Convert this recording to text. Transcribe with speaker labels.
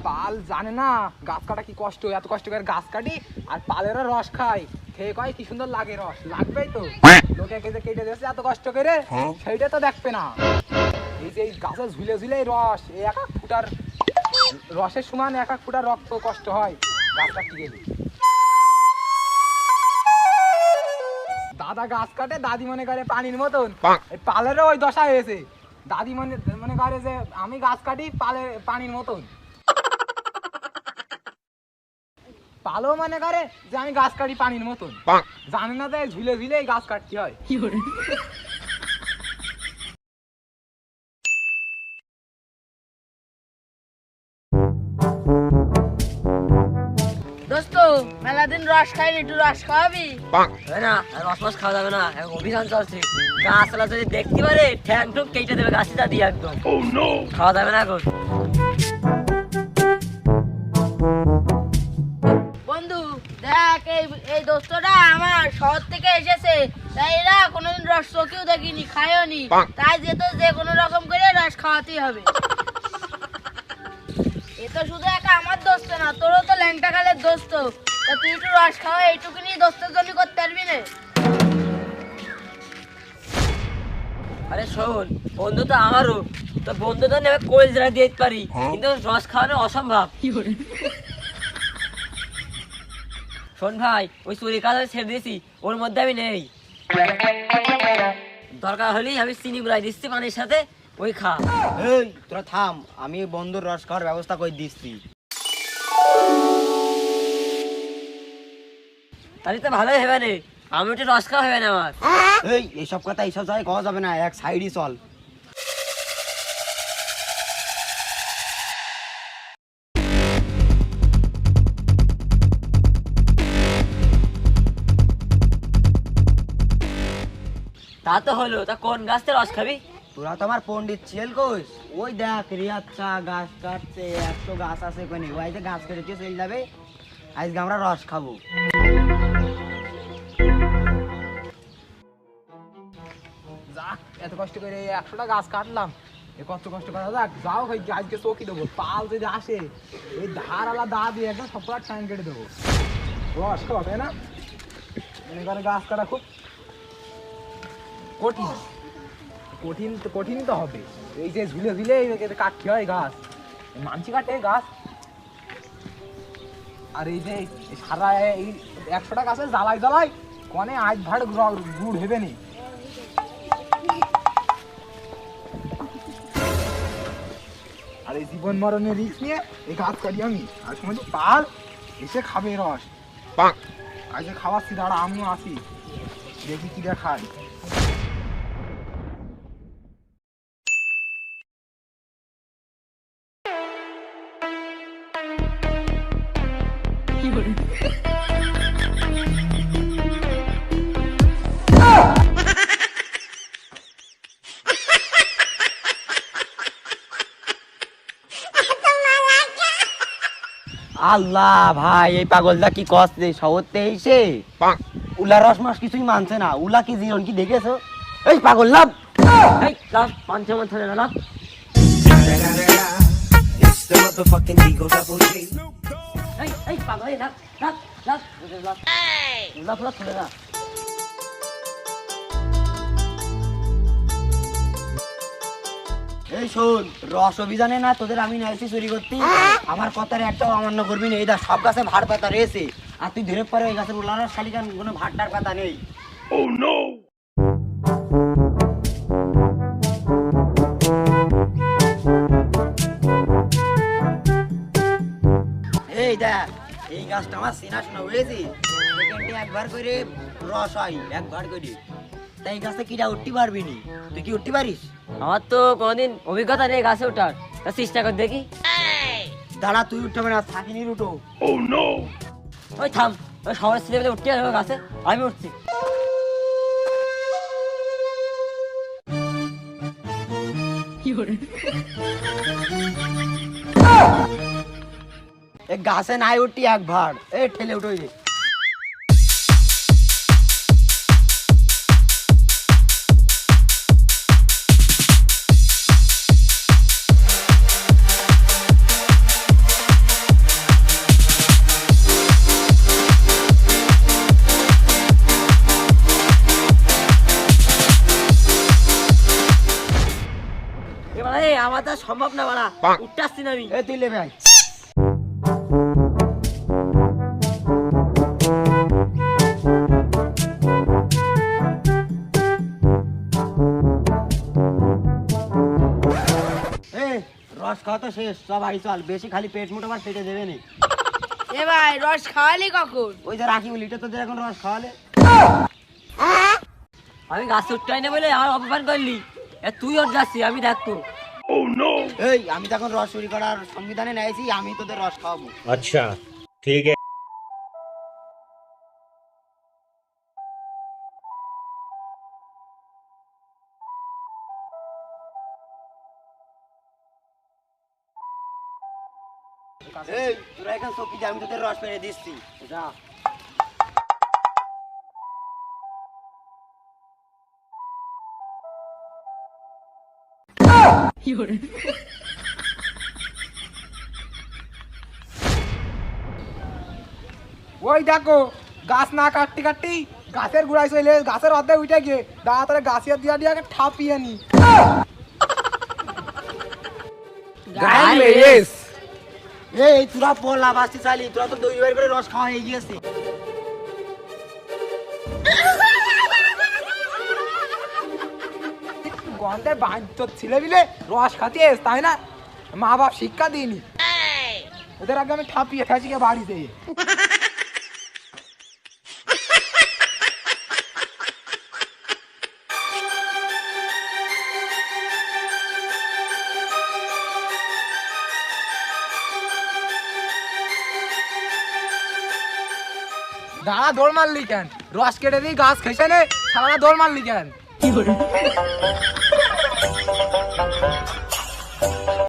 Speaker 1: পাল জানে না গাছ কাটা কি কষ্ট, এত কষ্ট করে গাছ কাটি আর পালেরও রস খাই, খেয়ে কয় কি সুন্দর লাগে, রস লাগবেই তো, লোকে কেটে কেটে দিয়েছে এত কষ্ট করে, সেইটা তো দেখবে না। এই যে এই গাছে ঝুলে ঝুলে রস, এই এক এক ফুটার রসের সমান এক এক ফুটার রক্ত কষ্ট হয় গাছ কাটতে গেলে। দাদা গাছ কাটে, দাদি মনে করে পানির মতন, এই পালেরও ওই দশা হয়েছে। দাদি মনে করে যে আমি গাছ কাটি পানির মতন, পালো মনে করে যে আমি গাছ কাটি পানির মতন, জানে না যে ঝুলে ঝুলে গাছ কাটতে হয়।
Speaker 2: দোস্ত মেলা দিন রস খাইনি, একটু রস খাওয়াবি?
Speaker 3: না, রস মস খাওয়া যাবে না, অভিযান চলছে। গাছলা যদি দেখতে পারে ঠ্যাং ঠুক কেটে দেবে, গাছটা দিয়ে একদম খাওয়া যাবে না এখন।
Speaker 2: বন্ধু দেখ, এই দোস্তটা আমার শহর থেকে এসেছে, তাই এরা কোনোদিন রস চোখেও দেখিনি, খায়ও নি, তাই যেত যে কোনো রকম করে রস খাওয়াতেই হবে। এ তো শুধু একা আমার দোস্ত না, তোরও তো ল্যাংটা কালের দোস্ত, তা তুই একটু রস খাওয়া এইটুকু নিয়ে দোস্তের জন্য করতে পারবি না?
Speaker 3: আরে শোন, বন্ধু তো আমারও, তো বন্ধু তো নেবে কোয়েল জেলা দিয়ে দিতে পারি, কিন্তু রস খাওয়ানো অসম্ভব। শোন ভাই, ওই চুরি কাজ ছেড়ে দিয়েছি, ওর মধ্যে আমি নেই। দরকার হলেই আমি চিনি গুলাই দিচ্ছি পানির সাথে, ওই খা।
Speaker 4: এই তোরা থাম, আমি বন্ধুর রস খাওয়ার ব্যবস্থা করে দিচ্ছি।
Speaker 3: তাহলে তো ভালোই হবে না, আমি একটু রস খাওয়া হবে না আমার।
Speaker 4: এই এইসব কথা এইসব জায়গায় কওয়া যাবে না, এক সাইডই চল।
Speaker 3: তা তো হলো, তা কোন গাছ থেকে রস খাবি?
Speaker 4: তোরা তো আমার পণ্ডিত ছিলেন কোষ, ওই দেখ রিয়াদ চা গাছ কাটছে, 100 গাছ আছে ওখানে, ওই যে গাছ কেটে চলে যাবে, আজকে আমরা রস খাবো।
Speaker 1: যাক, এত কষ্ট করে 100টা গাছ কাটলাম, এ কত কষ্ট করা যাক, যাও ভাই আজকে চৌকি দেবো, পাল যদি আসে এই ধারালা দা দিয়ে একদম সবকটা টাইম কেটে দেবো, রস খাওয়া তাই না? মনে করে গাছ কাটা খুব কঠিন, কঠিন তো হবে, এই যে ঝুলে ঝুলে কাটতে হয় গাছ, মানসি কাটে গাছ, আর এই যে সারা এই 100টা গাছে জ্বালাই জ্বালাই কনে আজ ভাড় গুড় হেবে নি। আর এই জীবন মরণের রিস্ক নিয়ে এই গাছ কাটি আমি, আর সময় পাল এসে খাবে রস, আজকে খাওয়াচ্ছি, দাঁড়া আমিও আসি, দেখি কি খাই।
Speaker 4: আল্লাহ ভাই, এই পাগলটা কি কষ্ট শহরতে এসে উলা রস মাস কিছুই মানছে না, উলা কি জীবন কি দেখেছো? এই পাগল লাভ,
Speaker 3: এই লাভ মানছে মানছে না, লাভ। এই পাগল, এই লাভ লাভ লাভ লাভ, উলা ফুলা ছড়ে না।
Speaker 4: এই শোন, রস অভিযানে না তোদের আমি নাইছি চুরি করতে, আমার কথার একটাও অমান্য করবি না। এই দা সব গাছে ভাড় পাতা রয়েছে, আর তুই ধরে পরে ওই গাছের উলার শালিকান কোনো ভাড়টার পাতা নেই। এই দেখ, এই গাছটা আমার চেনা শোনা হয়েছে, সেকেন্ডে একবার করে রস হয়, একবার করে, তাই এই গাছে কিরা উঠতে পারবি নি? তুই কি উঠতে পারিস?
Speaker 3: আমার তো কোনোদিন অভিজ্ঞতা নেই গাছে ওঠার, তা চেষ্টা করে দেখি।
Speaker 4: দাঁড়া, তুই উঠতে পারে না, থাকিনি উঠো।
Speaker 3: ওই থাম, ওই শহরের ছেলেমেয়েদের উঠতে হবে গাছে, আমি উঠছি।
Speaker 4: গাছে নাই উঠি একবার, এ ঠেলে উঠো।
Speaker 3: আমার তো আর সম্ভব না বাড়া, উঠতে আসছি না আমি।
Speaker 4: এই তুই লে ভাই। এই রস খাওয়া তো শেষ, সব বাড়ি চল, বেশি খালি পেট মুটো আর পেটে দেবে নি।
Speaker 2: এ ভাই রস খাওয়ালি কখন?
Speaker 4: ওই যে রাখি বলি, এটা তোদের এখন রস খাওয়ালে।
Speaker 3: আমি গাছে উঠতে না বলে আমার অপমান করলি, তুই ওর যাচ্ছি আমি দেখতো।
Speaker 4: এই আমি তো এখন রস চুরি করার সংবিধানে নেছি, আমি তোদের রস খাওয়াবো।
Speaker 5: अच्छा ठीक है।
Speaker 4: এই তোরা এখন চকি যা, আমি তোদের রস পেরে দিচ্ছি, যা।
Speaker 1: ওই দেখো গাছ না কাটতে কাটতে গাছের গুড়াই চলে, গাছের অর্ধেক উঠে গিয়ে দাঁড়া তাহলে গাছিয়া দিয়া দিয়ে আগে ঠাপিয়ে নি।
Speaker 4: এই তোরা পলা বাসি চালি, তোরা তো দই বের করে রস খাওয়া হয়ে গিয়েছে।
Speaker 1: গন্ধে বাধ্য ছিলে বিলে রস খাতে এস, তাই না? মা বাপ শিক্ষা দিইনি, ওদের আগে আমি ঠাপিয়ে থাকি গিয়ে বাড়িতে। দাঁড়া, দৌড় মারলি কেন? রস কেটে দিই গাছ খেসে নে, সারা দৌড় মারলি কেন?